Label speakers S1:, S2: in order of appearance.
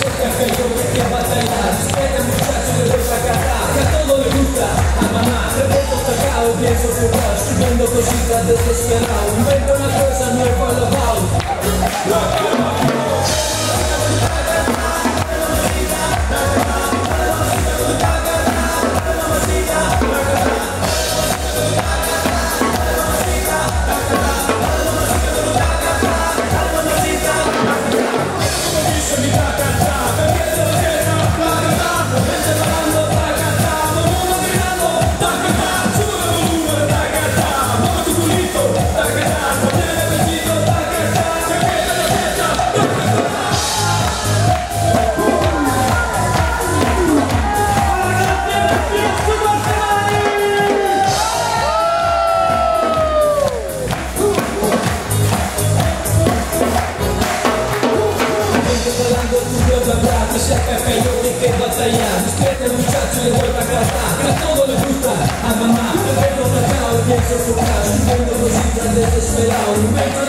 S1: cerca que yo me quiera batallar. Despierta muchacho de vuelta casa, que a todo le gusta. A mamá, revuelto sacado, pienso jugar, subiendo cositas desesperado. Invento una cosa nueva a la bau. Cerca que yo me quiera batallar. Despierta el muchacho y le vuelva a cantar, que a todo le gusta. A mamá, el perro atacado, pienso jugar, subiendo cositas desesperado.